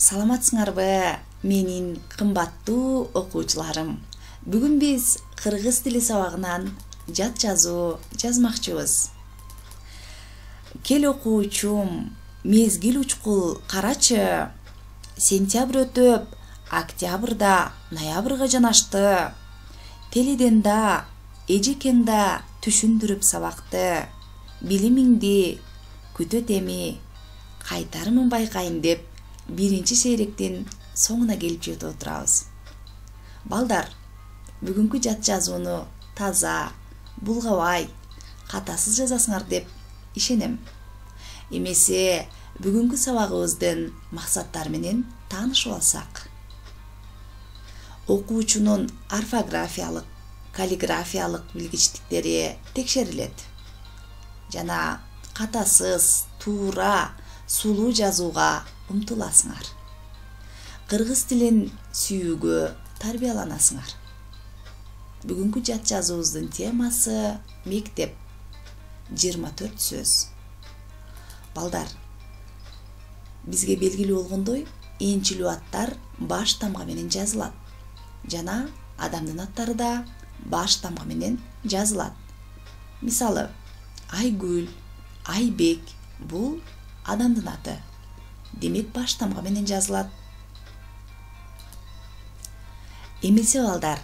Саламатсыңарбы, менин кымбаттуу окуучуларым. Бүгүн биз кыргыз тили сабагынан жат жазуу жазмакчыбыз. Кел окуучум, мезгил учкул карачы. Сентябрь өтүп, октябрда ноябрга жанашты. Теледен да, эжекең да түшүндүрүп сабакты. Билимиңди күтөт эми, кайтарымын байкайын деп, биринчи сейректин соңуна келип жетип отурабыз. Балдар, бүгүнкү жат жазууну таза, булгабай, катасыз жазасыңар деп ишенем. Эмесе бүгүнкү сабагыбыздын максаттары менен таанышып алсак. Окуучунун орфографиялык, каллиграфиялык билгичтиктери текшерилет. Жана катасыз, туура, сулуу жазууга умтуласыңар. Кыргыз тилин сүйүүгө тарбияланасыңар. Бүгүнкү жат жазуубуздун темасы мектеп. 24 сөз. Балдар, бизге белгилүү болгондой, энчилүү аттар баш тамга менен жазылат. Жана адамдын аттары да баш тамга менен жазылат. Мисалы, Айгүл, Айбек бул адамдын аты. Демек баш тамга менен жазылат. Эмесе балдар,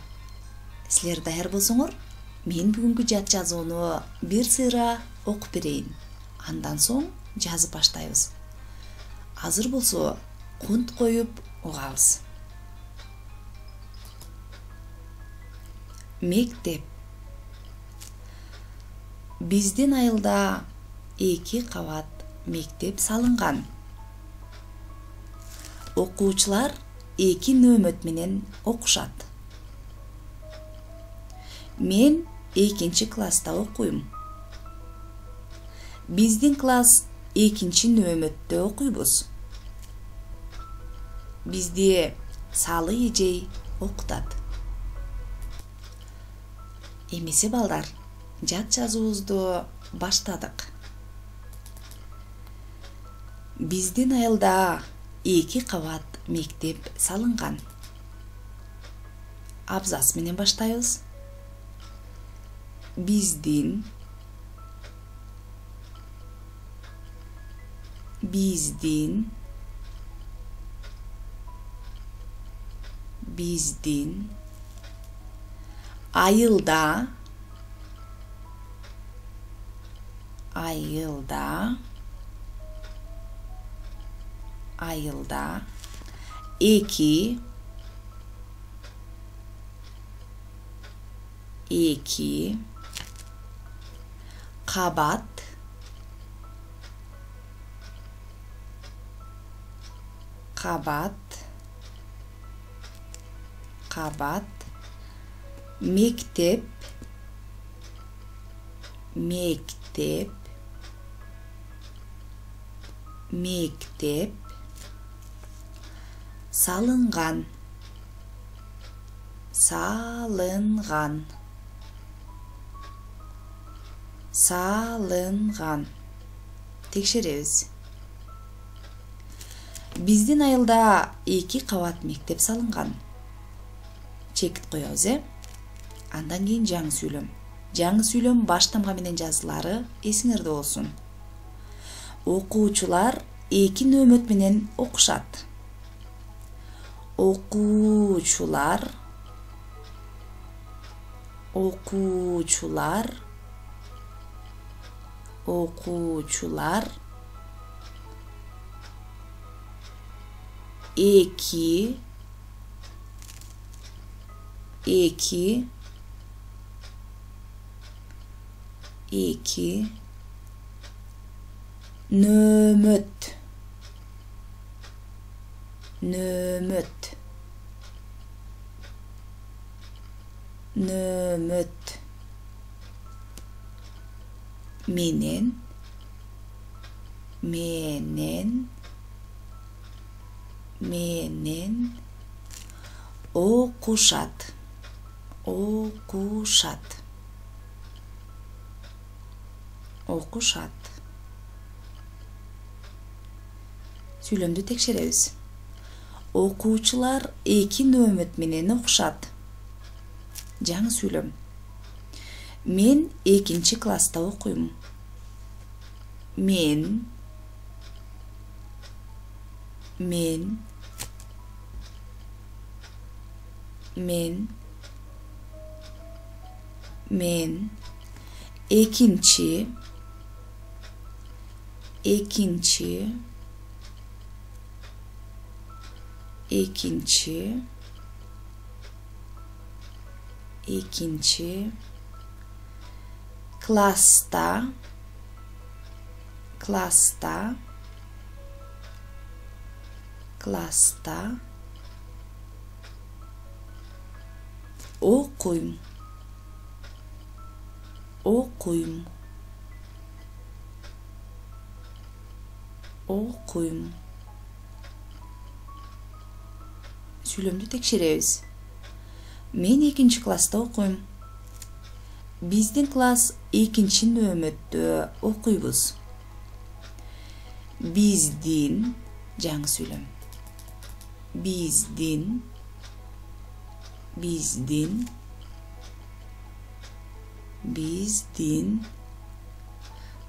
силер даяр болсоңор, мен бүгүнкү жат жазууну бир сыйра окуп берейин. Андан соң жазып баштайбыз. Азыр болсо, кунт коюп угабыз. Мектеп. Биздин айылда 2 кабат мектеп салынган. Окуучулар 2 нөмөт менен окушат. Мен 2-нчи класста окуйм. Биздин класс 2-нчи нөмөттө окуйбуз. Бизди Салы эжей окутат. Эмесе балдар, жат жазуубузду баштадык. Биздин айылда 2 кабат мектеп салынган. Абзац менен баштайбыз. Биздин айылда 2 кабат мектеп салынган. Текшеребиз. Биздин айылда 2 кабат мектеп салынган. Чекит коебуз, Андан кийин жаңы сүйлөм. Жаңы сүйлөм баш тамга менен жазылары эсиңерде болсун. Окуучулар 2 нөмөт менен окушат. Окуучулар 2 нөмөт менен окушат. Сүйлөмдү текшеребиз. Окуучулар эки нөөмөт менен окушат. Жаңы сүйлөм. Мен 2 класста окуйм. Мен 2 klasta okuyum. Сүйлөмдү текшеребиз. Мен 2 класста окуйм. Биздин класс 2 нөөмөттө окуйбуз. Биздин, жаңы сүйлөм. Биздин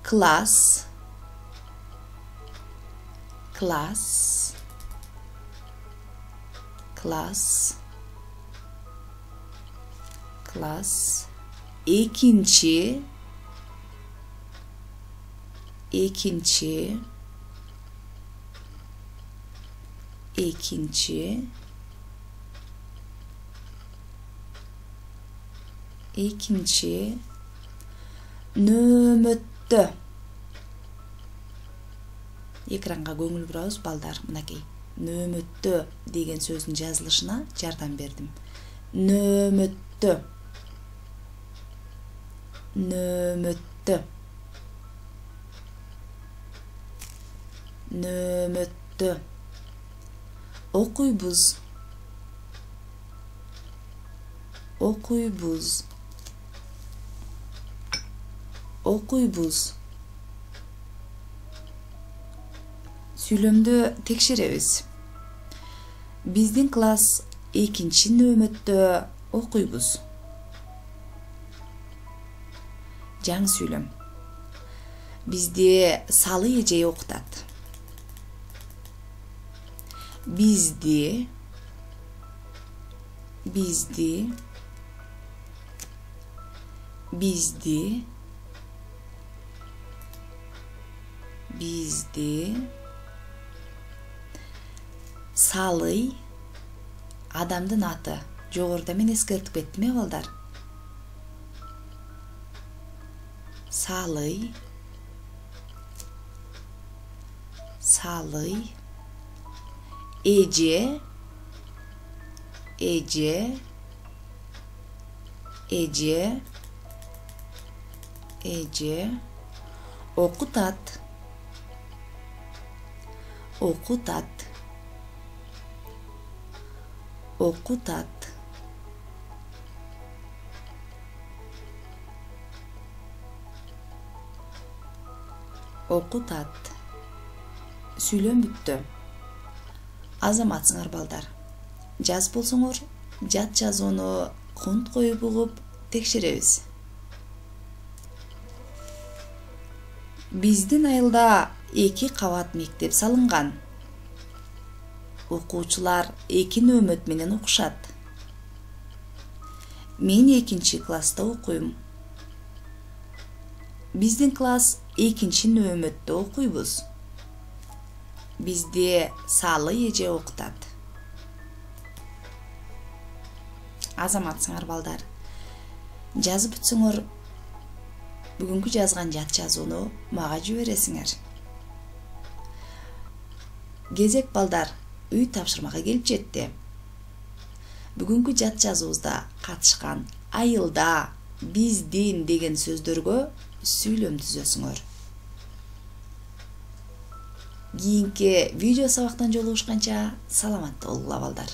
класс ikinci nөөмөттө. Экранга көңүл бурабыз балдар, мынакей. Нөөмөттө деген сөздүн жазылышына жардам бердим. Нөөмөттө. Окуйбуз. Сүйлөмдү текшеребиз. Биздин класс 2 нөөмөттө окуйбуз. Жаңы сүйлөм. Бизде салы эже окутат. Бизди Салы адамдын аты. Жогоруда мен эскертип кеттим, балдар. Салы эже окутат. Сүйлөм бүттү. Азаматсыңар балдар. Жаз болсоңор, жат жазууну конт коюп угуп текшеребиз. Биздин айылда 2 кабат мектеп салынган. Окуучулар 2 нөөмөт менен окушат. Мен 2 класста окуйм. Биздин класс 2 нөөмөттө окуйбуз. Бизде салы эже окутат. Азаматсыңар балдар. Жазып бүтсөңөр, бүгүнкү жазган жат жазууну мага жибересиңер. Кезек балдар, үй тапшырмага келип жетти. Бүгүнкү жат жазуубузда катышкан айылда, биздин деген сөздөргө сүйлөм түзөсүңөр. Кийинки видео сабактан жолугушканча саламатта болгула балдар.